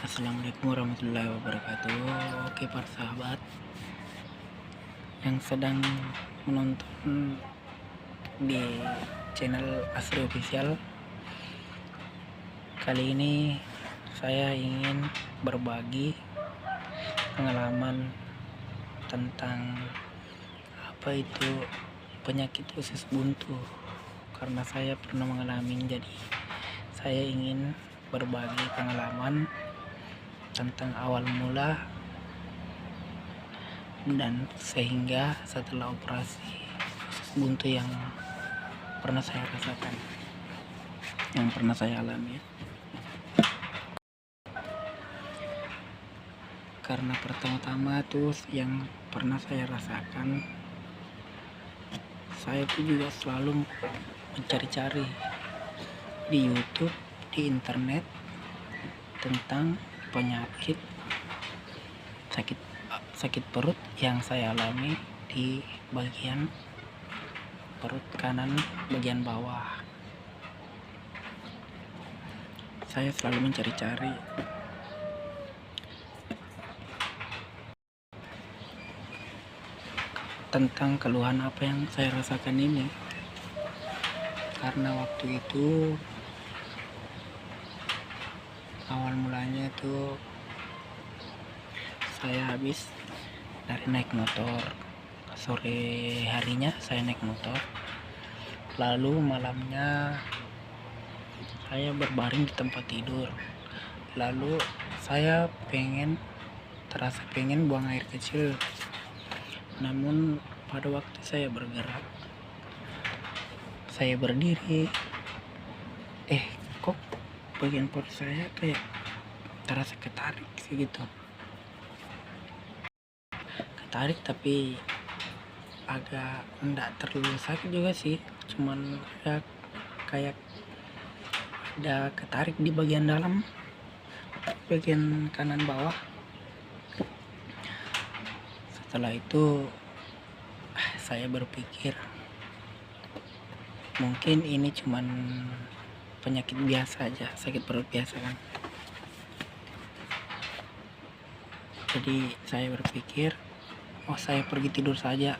Assalamualaikum warahmatullahi wabarakatuh. Oke, para sahabat yang sedang menonton di channel Asri Official, kali ini saya ingin berbagi pengalaman tentang apa itu penyakit usus buntu, karena saya pernah mengalami. Jadi saya ingin berbagi pengalaman tentang awal mula dan sehingga setelah operasi usus buntu yang pernah saya rasakan, yang pernah saya alami. Karena pertama-tama tuh yang pernah saya rasakan, saya tuh juga selalu mencari-cari di YouTube, di internet tentang penyakit sakit perut yang saya alami di bagian perut kanan bagian bawah. Saya selalu mencari-cari tentang keluhan apa yang saya rasakan ini, karena waktu itu awal mulanya tuh saya habis dari naik motor. Sore harinya saya naik motor, lalu malamnya saya berbaring di tempat tidur. Lalu saya terasa pengen buang air kecil. Namun pada waktu saya bergerak, saya berdiri, kok bagian perut saya kayak terasa ketarik sih gitu. Ketarik tapi agak enggak terlalu sakit juga sih, cuman ya kayak ada ketarik di bagian dalam, bagian kanan bawah. Setelah itu saya berpikir mungkin ini cuman penyakit biasa aja, sakit perut biasa kan. Jadi saya berpikir, saya pergi tidur saja,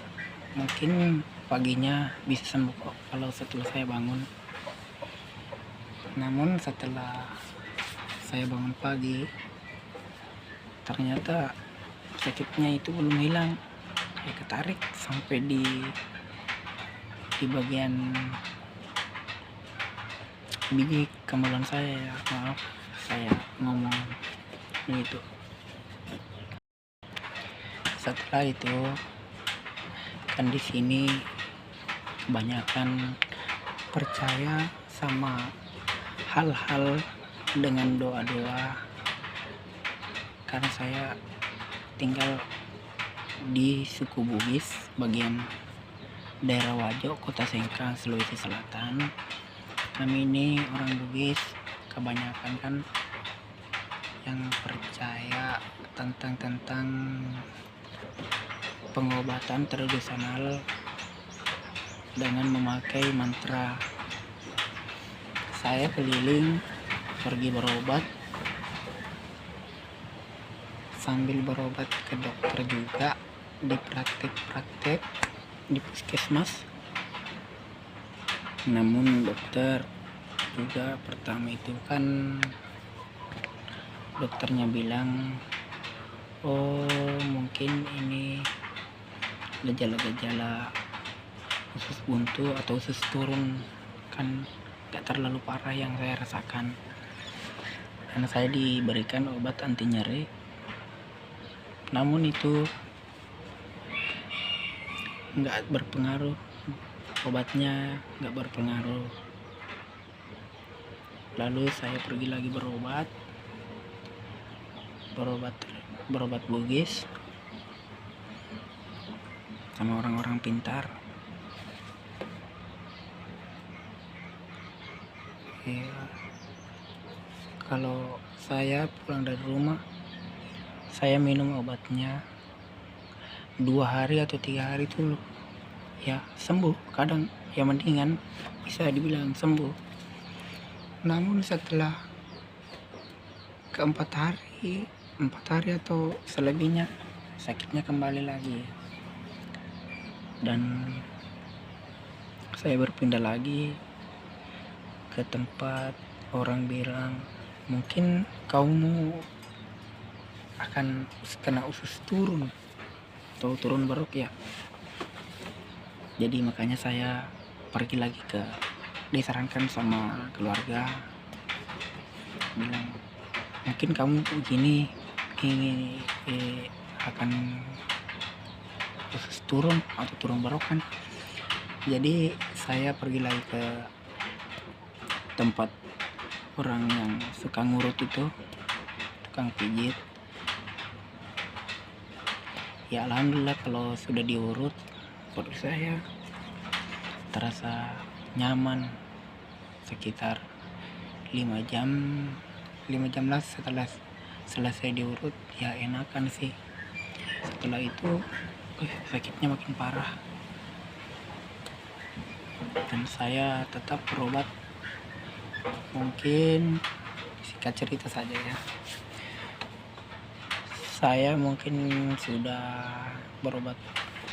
mungkin paginya bisa sembuh kok kalau setelah saya bangun. Namun setelah saya bangun pagi, ternyata sakitnya itu belum hilang, kayak ketarik sampai di bagian biji kemaluan saya. Maaf saya ngomong begitu. Setelah itu kan di sini kebanyakan percaya sama hal-hal dengan doa-doa, karena saya tinggal di suku Bugis, bagian daerah Wajo, Kota Sengkang, Sulawesi Selatan. Kami ini orang Bugis, kebanyakan kan yang percaya tentang pengobatan tradisional dengan memakai mantra. Saya keliling pergi berobat, sambil berobat ke dokter juga, di praktek di puskesmas. Namun dokter juga pertama itu kan dokternya bilang, mungkin ini gejala-gejala usus buntu atau usus turun, kan gak terlalu parah yang saya rasakan. Karena saya diberikan obat anti nyeri, namun itu nggak berpengaruh, obatnya nggak berpengaruh. Lalu saya pergi lagi berobat Bugis sama orang-orang pintar. Ya, kalau saya pulang dari rumah, saya minum obatnya 2 hari atau 3 hari itu ya sembuh, kadang ya mendingan, bisa dibilang sembuh. Namun setelah ke 4 hari atau selebihnya sakitnya kembali lagi, dan saya berpindah lagi ke tempat orang bilang mungkin kamu akan kena usus turun atau turun barok ya. Jadi makanya saya pergi lagi disarankan sama keluarga, bilang mungkin kamu begini ini akan usus turun atau turun barokan. Jadi saya pergi lagi ke tempat orang yang suka ngurut itu, tukang pijit. Ya alhamdulillah kalau sudah diurut perut saya terasa nyaman sekitar 5 jam lah setelah selesai diurut. Ya enakan sih. Setelah itu sakitnya makin parah, dan saya tetap berobat. Mungkin singkat cerita saja ya, saya mungkin sudah berobat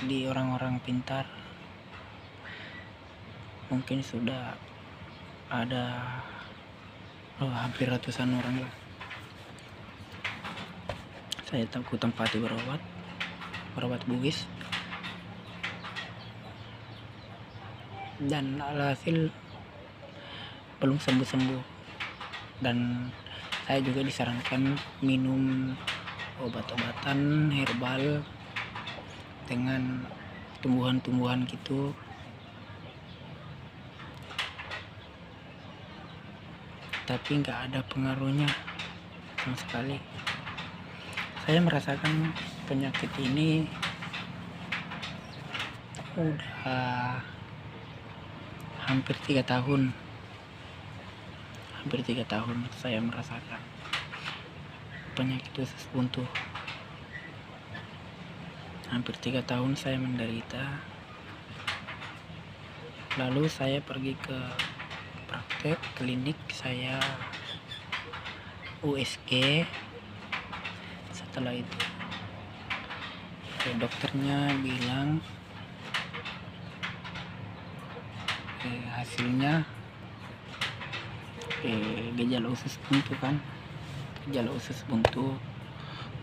di orang-orang pintar, mungkin sudah ada hampir ratusan orang lah saya tempati berobat bugis, dan alhasil belum sembuh-sembuh. Dan saya juga disarankan minum obat-obatan herbal dengan tumbuhan-tumbuhan gitu, tapi nggak ada pengaruhnya sama sekali. Saya merasakan penyakit ini udah hampir 3 tahun. Saya merasakan penyakit usus buntu. Hampir 3 tahun saya menderita. Lalu saya pergi ke praktek klinik, saya USG. Setelah itu dokternya bilang hasilnya gejala usus buntu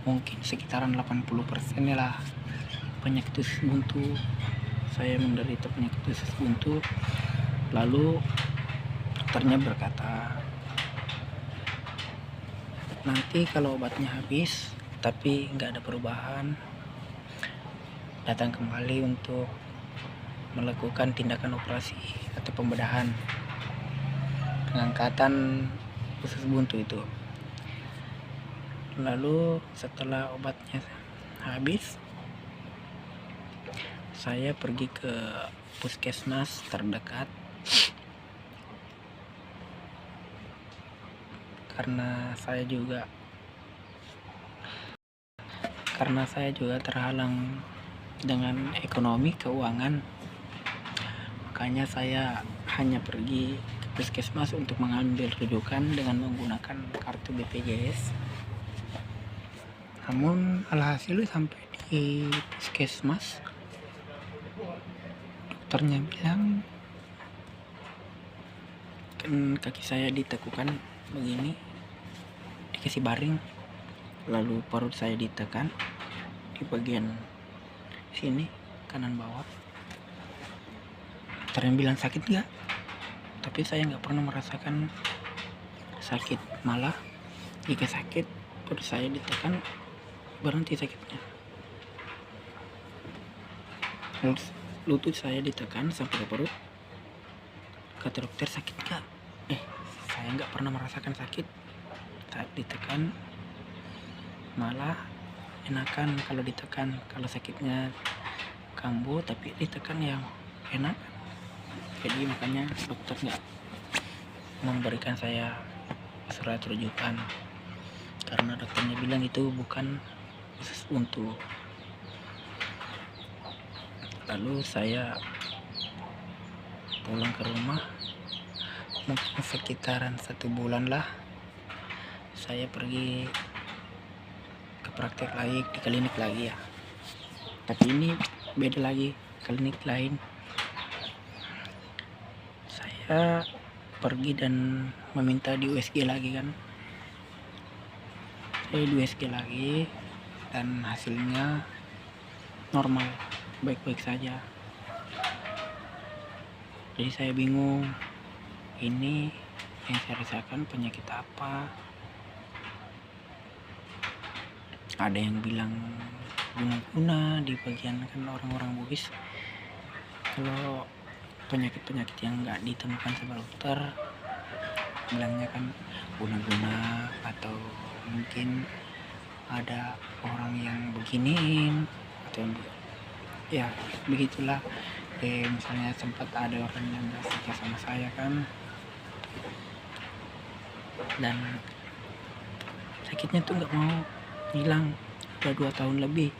mungkin sekitaran 80% lah penyakit usus buntu. Saya menderita penyakit usus buntu. Lalu dokternya berkata, nanti kalau obatnya habis tapi nggak ada perubahan, datang kembali untuk melakukan tindakan operasi atau pembedahan, pengangkatan usus buntu itu. Lalu setelah obatnya habis, saya pergi ke puskesmas terdekat karena saya juga terhalang dengan ekonomi keuangan. Makanya saya hanya pergi ke puskesmas untuk mengambil rujukan dengan menggunakan kartu BPJS. Namun alhasil sampai di puskesmas, dokternya bilang kan kaki saya ditekukan begini, dikasih baring, lalu perut saya ditekan di bagian sini kanan bawah. Dokternya bilang sakit nggak, tapi saya nggak pernah merasakan sakit, malah jika sakit perut saya ditekan berhenti sakitnya. Lutut saya ditekan sampai ke perut. Kata dokter, sakit nggak? Saya nggak pernah merasakan sakit saat ditekan, malah enakan kalau ditekan. Kalau sakitnya kambuh tapi ditekan yang enak. Jadi makanya dokter nggak memberikan saya surat rujukan, karena dokternya bilang itu bukan usus buntu. Lalu saya pulang ke rumah, mungkin sekitaran 1 bulan lah saya pergi ke praktek lagi di klinik lagi ya, tapi ini beda lagi, klinik lain. Saya pergi dan meminta di USG lagi kan, saya di USG lagi dan hasilnya normal, baik-baik saja. Jadi saya bingung, ini yang saya rasakan penyakit apa. Ada yang bilang guna-guna di bagian kan orang-orang Bugis, kalau penyakit-penyakit yang nggak ditemukan sama dokter bilangnya kan guna-guna, atau mungkin ada orang yang beginiin atau ya begitulah. Misalnya sempat ada orang yang nggak suka sama saya kan, dan sakitnya tuh nggak mau hilang, udah 2 tahun lebih.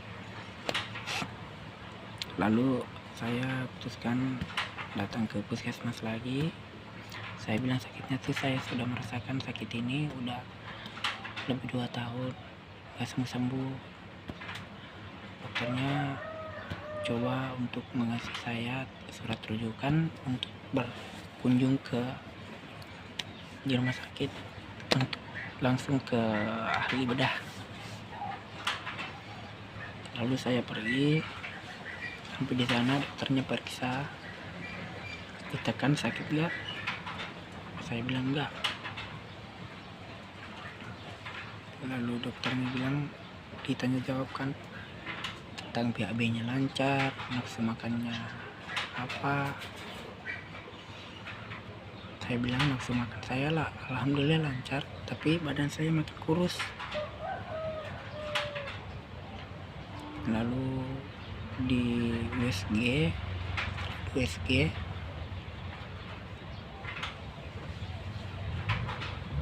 Lalu saya putuskan datang ke puskesmas lagi. Saya bilang sakitnya tuh saya sudah merasakan sakit ini udah lebih 2 tahun gak sembuh-sembuh. Dokternya coba untuk mengasih saya surat rujukan untuk berkunjung ke di rumah sakit untuk langsung ke ahli bedah. Lalu saya pergi, sampai di sana dokternya periksa, ditekan sakit nggak? Saya bilang enggak. Lalu dokternya bilang, ditanya jawabkan tentang BAB-nya lancar, nafsu makannya apa. Saya bilang nafsu makan saya lah alhamdulillah lancar, tapi badan saya makin kurus. Lalu di USG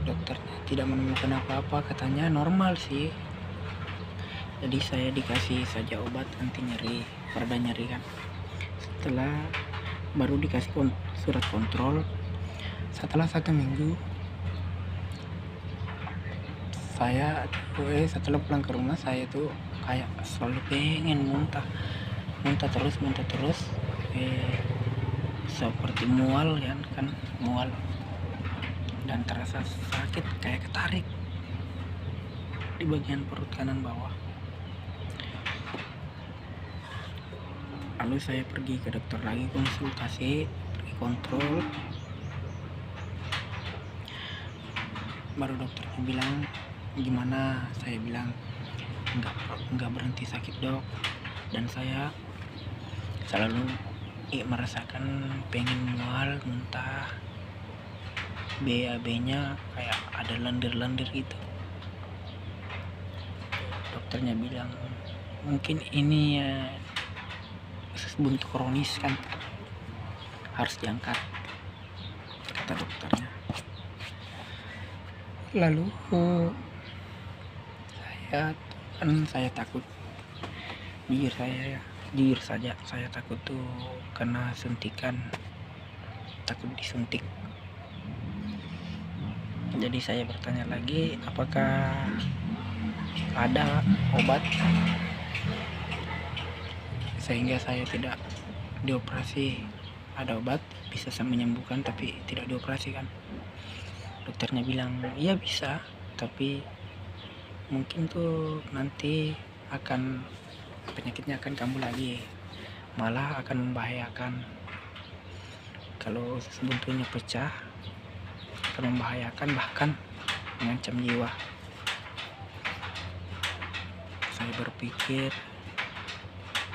dokternya tidak menemukan apa-apa, katanya normal sih. Jadi saya dikasih saja obat anti nyeri, pereda nyeri kan. Setelah baru dikasih surat kontrol, setelah 1 minggu saya setelah pulang ke rumah, saya tuh kayak selalu pengen muntah terus, seperti mual kan mual, dan terasa sakit kayak ketarik di bagian perut kanan bawah. Lalu saya pergi ke dokter lagi, konsultasi, pergi kontrol. Baru dokternya bilang gimana, saya bilang enggak berhenti sakit dok, dan saya selalu merasakan pengen mual, muntah, BAB-nya kayak ada lendir-lendir gitu. Dokternya bilang mungkin ini usus buntu kronis kan, harus diangkat, kata dokternya. Lalu saya takut, jujur saja saya takut tuh kena suntikan, takut disuntik. Jadi saya bertanya lagi, apakah ada obat sehingga saya tidak dioperasi? Ada obat bisa menyembuhkan tapi tidak dioperasi kan? Dokternya bilang iya bisa, tapi mungkin tuh nanti penyakitnya akan kambuh lagi, malah akan membahayakan. Kalau usus buntunya pecah akan membahayakan, bahkan mengancam jiwa. Saya berpikir,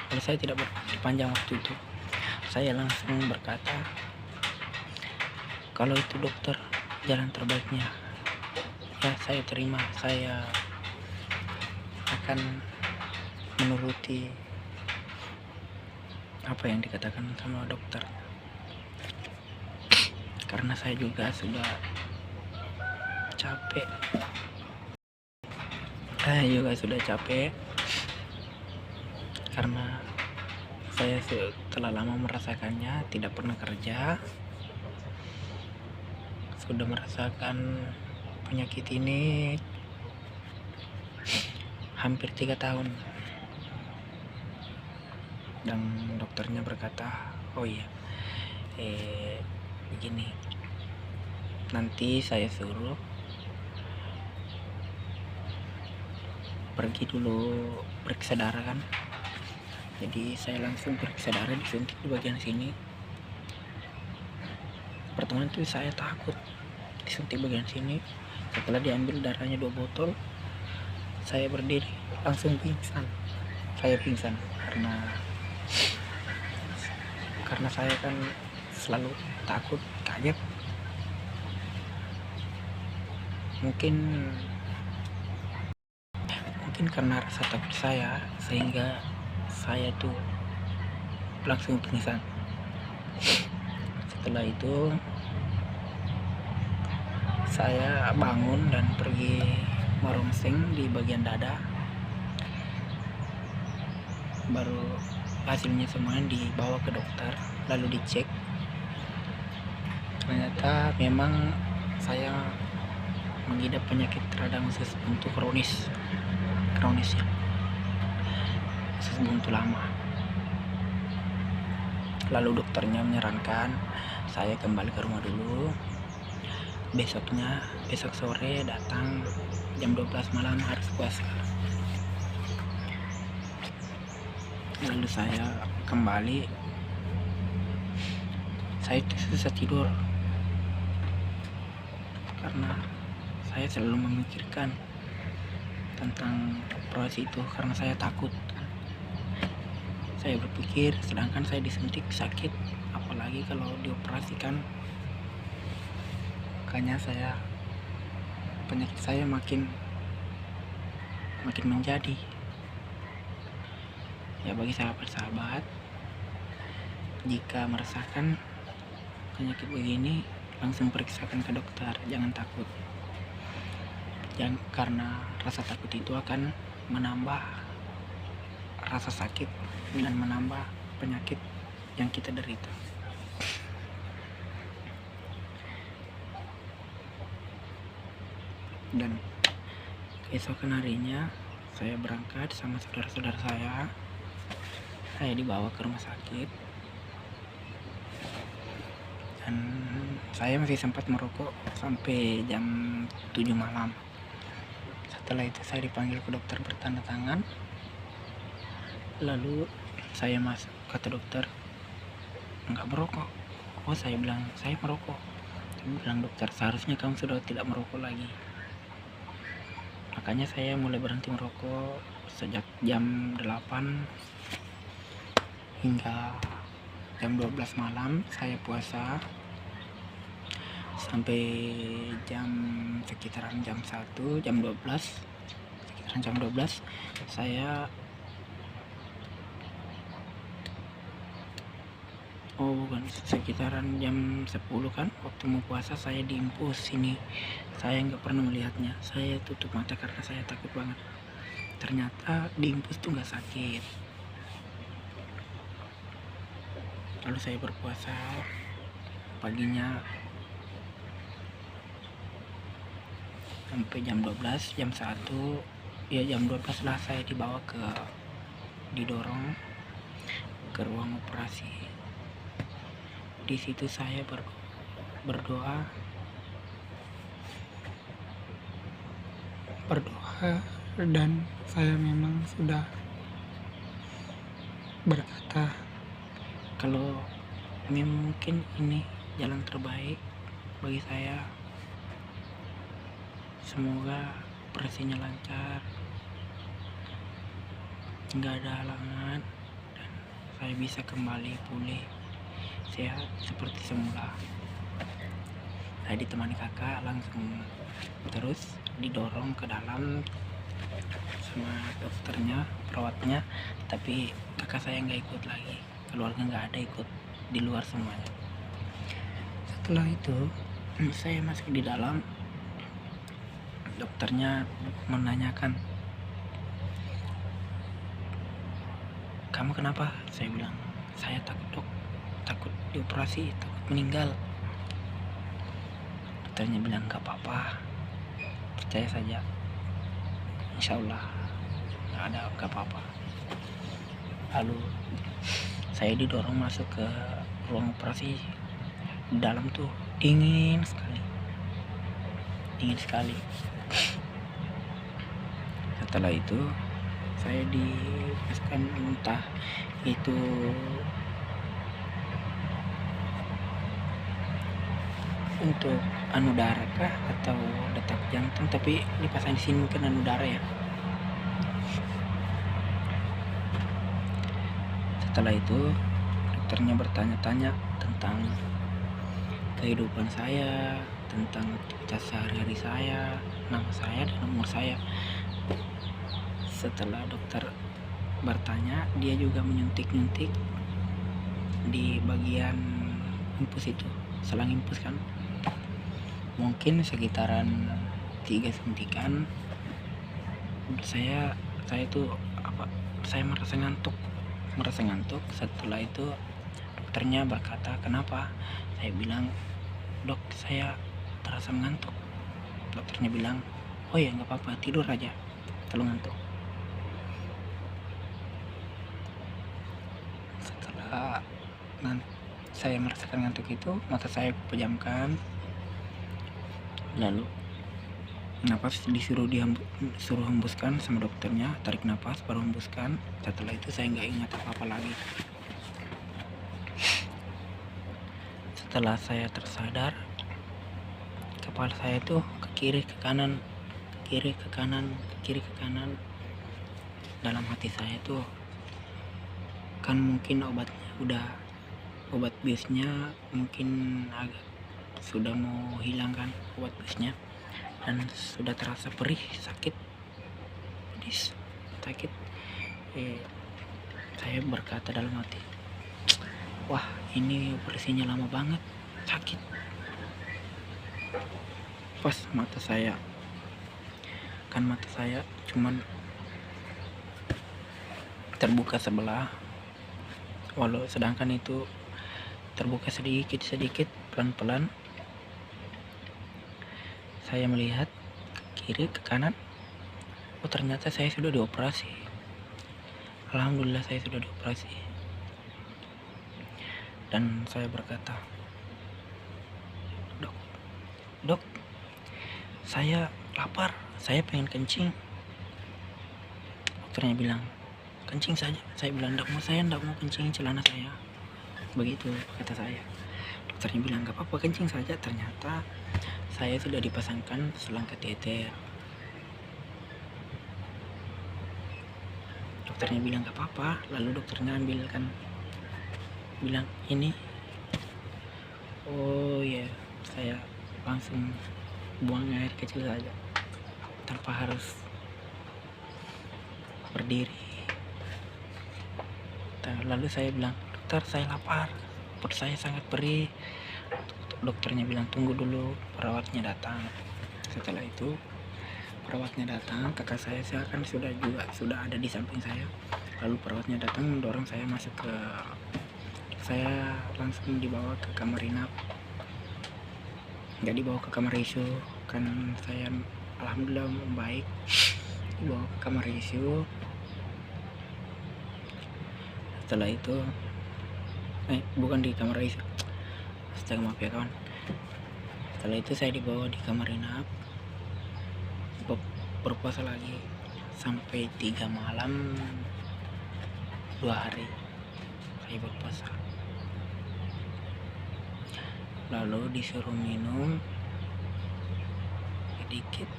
kalau saya tidak berpikir panjang waktu itu, saya langsung berkata, kalau itu dokter jalan terbaiknya, ya saya terima, saya akan menuruti apa yang dikatakan sama dokter. Karena saya juga sudah capek, karena saya telah lama merasakannya, tidak pernah kerja, sudah merasakan penyakit ini hampir 3 tahun. Dan dokternya berkata, oh iya, begini, nanti saya suruh pergi dulu periksa darah kan. Jadi saya langsung periksa darah, disuntik di bagian sini. Pertama itu saya takut disuntik bagian sini. Setelah diambil darahnya 2 botol, saya berdiri langsung pingsan. Saya pingsan karena saya kan selalu takut, kaget. Mungkin karena rasa takut saya sehingga saya tuh langsung pingsan. Setelah itu saya bangun dan pergi merongsing di bagian dada. Baru hasilnya semuanya dibawa ke dokter, lalu dicek. Ternyata memang saya mengidap penyakit radang usus buntu kronis ya, usus buntu lama. Lalu dokternya menyarankan saya kembali ke rumah dulu. Besok sore datang jam 12 malam harus puasa. Lalu saya kembali. Saya susah tidur karena saya selalu memikirkan tentang operasi itu karena saya takut. Saya berpikir, sedangkan saya disuntik sakit, apalagi kalau dioperasikan. Makanya penyakit saya makin menjadi. Ya, bagi sahabat-sahabat, jika merasakan penyakit begini, langsung periksakan ke dokter, jangan takut. Karena rasa takut itu akan menambah rasa sakit dan menambah penyakit yang kita derita. Dan keesokan harinya saya berangkat sama saudara-saudara saya dibawa ke rumah sakit, dan saya masih sempat merokok sampai jam 7 malam. Setelah itu saya dipanggil ke dokter bertanda tangan. Lalu saya masuk, kata dokter, enggak merokok. Oh, saya bilang saya merokok. Dia bilang, dokter, seharusnya kamu sudah tidak merokok lagi. Makanya saya mulai berhenti merokok sejak jam 8 hingga jam 12 malam. Saya puasa sampai sekitaran jam 1, jam 12. Sekitaran jam 12 saya sekitaran jam 10 kan, waktu mau puasa saya diinfus ini. Saya nggak pernah melihatnya, saya tutup mata karena saya takut banget. Ternyata diinfus tuh nggak sakit. Lalu saya berpuasa paginya sampai jam 12, jam 1 ya, jam 12 lah saya didorong ke ruang operasi. Di situ saya berdoa dan saya memang sudah berkata kalau mungkin ini jalan terbaik bagi saya. Semoga operasinya lancar, nggak ada halangan, dan saya bisa kembali pulih sehat seperti semula. Saya ditemani kakak, langsung terus didorong ke dalam sama dokternya, perawatnya, tapi kakak saya nggak ikut lagi, keluarga nggak ada ikut, di luar semuanya. Setelah itu saya masuk di dalam. Dokternya menanyakan, kamu kenapa? Saya bilang, saya takut, dok, takut dioperasi, takut meninggal. Dokternya bilang, gak apa-apa, percaya saja, insya Allah nggak apa-apa. Lalu saya didorong masuk ke ruang operasi. Dalam tuh dingin sekali. Setelah itu saya dibebaskan, entah itu untuk anu darah kah atau detak jantung, tapi dipasang di sini mungkin anu darah ya. Setelah itu dokternya bertanya-tanya tentang kehidupan saya, tentang aktivitas sehari-hari saya, nama saya dan umur saya. Setelah dokter bertanya, dia juga menyuntik-nyuntik di bagian infus itu, selang infus kan, mungkin sekitaran 3 suntikan. Saya merasa ngantuk. Setelah itu dokternya berkata, kenapa? Saya bilang, dok, saya terasa ngantuk. Dokternya bilang, oh ya nggak apa-apa, tidur aja kalau ngantuk. Setelah saya merasakan ngantuk itu, mata saya pejamkan, lalu napas disuruh hembuskan sama dokternya, tarik napas baru hembuskan. Setelah itu saya nggak ingat apa-apa lagi. Setelah saya tersadar, kepala saya tuh ke kiri ke kanan. Dalam hati saya tuh kan mungkin obat biusnya mungkin agak sudah mau hilang kan, obat biusnya, dan sudah terasa perih, sakit. Saya berkata dalam hati, wah ini operasinya lama banget, sakit. Pas mata saya cuman terbuka sebelah, sedangkan itu terbuka sedikit pelan-pelan. Saya melihat ke kiri ke kanan, oh ternyata saya sudah dioperasi. Alhamdulillah saya sudah dioperasi. Dan saya berkata, dok, saya lapar, saya pengen kencing. Dokternya bilang, kencing saja. Saya bilang, dok, saya enggak mau kencing celana saya. Begitu kata saya. Dokternya bilang, gak apa-apa, kencing saja. Ternyata saya sudah dipasangkan selang kateter. Dokternya bilang gak apa-apa. Lalu dokternya bilang ini. Oh ya, saya langsung buang air kecil saja tanpa harus berdiri. Lalu saya bilang, dokter, saya lapar, perut saya sangat perih. Dokternya bilang, tunggu dulu, perawatnya datang. Setelah itu perawatnya datang, kakak saya kan sudah ada di samping saya. Lalu perawatnya datang mendorong saya masuk ke, saya langsung dibawa ke kamar inap, nggak dibawa ke kamar ICU kan. Saya alhamdulillah membaik, dibawa ke kamar ICU. Setelah itu bukan di kamar ICU, maaf ya kawan. Setelah itu saya dibawa di kamar inap, berpuasa lagi sampai 3 malam 2 hari saya berpuasa. Lalu disuruh minum sedikit,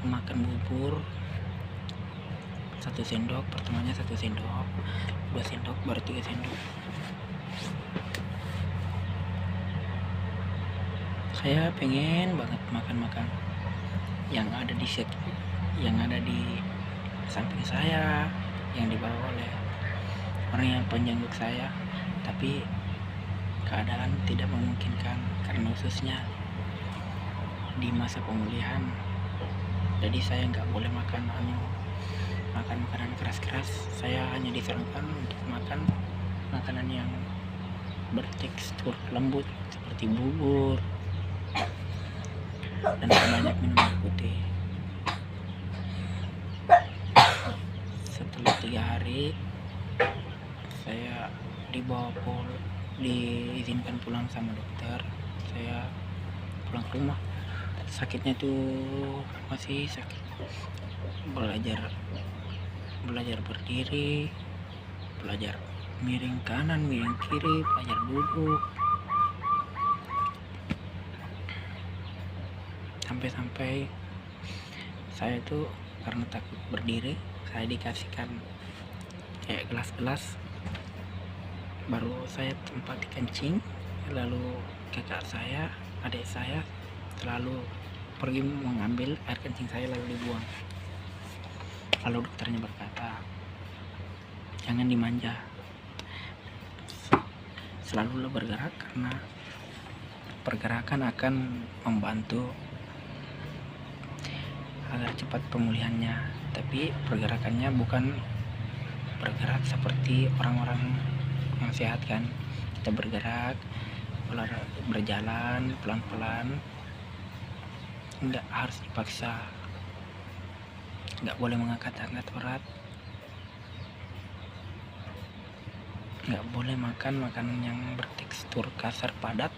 makan bubur 1 sendok, pertamanya 1 sendok, 2 sendok, baru 3 sendok. Saya pengen banget makan yang ada di samping saya, yang dibawa oleh orang yang penjenguk saya, tapi keadaan tidak memungkinkan karena khususnya di masa pemulihan. Jadi saya nggak boleh makan makanan keras-keras. Saya hanya disarankan untuk makan makanan yang bertekstur lembut seperti bubur, dan banyak minum air putih. Setelah 3 hari saya diizinkan pulang sama dokter. Saya pulang ke rumah. Sakitnya tuh masih sakit. Belajar berdiri, belajar miring kanan, miring kiri, belajar duduk, sampai saya tuh karena takut berdiri, saya dikasihkan kayak gelas-gelas, baru saya tempati kencing. Lalu kakak saya, adik saya selalu pergi mengambil air kencing saya lalu dibuang. Lalu dokternya berkata, jangan dimanja, selalulah bergerak karena pergerakan akan membantu agar cepat pemulihannya. Tapi pergerakannya bukan bergerak seperti orang-orang yang sehat kan. Kita bergerak, berjalan pelan-pelan, nggak harus dipaksa, nggak boleh mengangkat-angkat berat, nggak boleh makan makanan yang bertekstur kasar padat.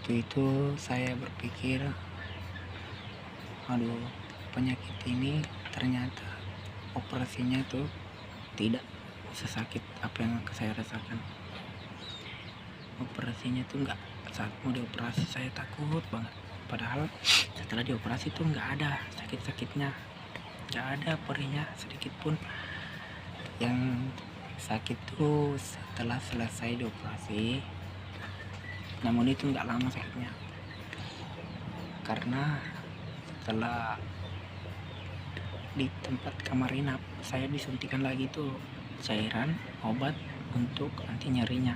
Waktu itu saya berpikir, aduh, penyakit ini ternyata operasinya tuh tidak sesakit apa yang saya rasakan. Operasinya tuh nggak, saat mau dioperasi saya takut banget, padahal setelah dioperasi tuh nggak ada sakit-sakitnya, nggak ada perihnya sedikit pun. Yang sakit tuh setelah selesai dioperasi, namun itu nggak lama sakitnya, karena setelah di tempat kamar inap saya disuntikan lagi tuh cairan obat untuk anti nyerinya.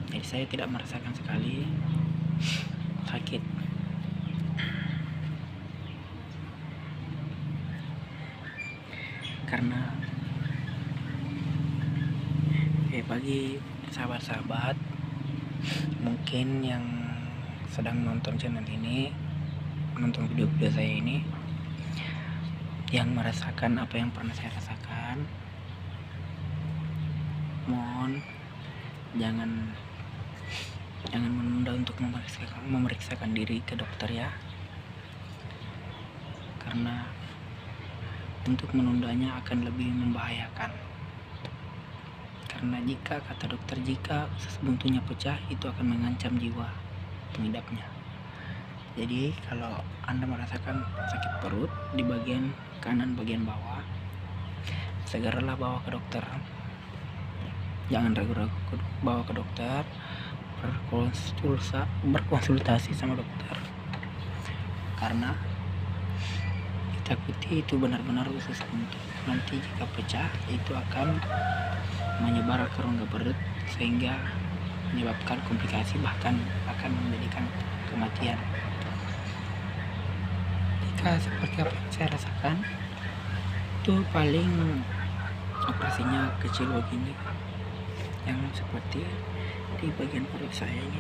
Jadi saya tidak merasakan sekali sakit. Karena bagi sahabat-sahabat mungkin yang sedang nonton channel ini, nonton video-video saya ini, yang merasakan apa yang pernah saya rasakan, mohon jangan menunda untuk memeriksakan diri ke dokter ya, karena untuk menundanya akan lebih membahayakan. Karena jika kata dokter, jika usus buntunya pecah, itu akan mengancam jiwa pengidapnya. Jadi kalau Anda merasakan sakit perut di bagian kanan bagian bawah, segeralah bawa ke dokter. Jangan ragu-ragu, bawa ke dokter, berkonsultasi sama dokter. Karena ditakuti itu benar-benar usus buntu. Nanti jika pecah itu akan menyebar ke rongga perut sehingga menyebabkan komplikasi, bahkan akan menjadikan kematian. Jika seperti apa yang saya rasakan, itu paling operasinya kecil begini, yang seperti di bagian perut saya ini.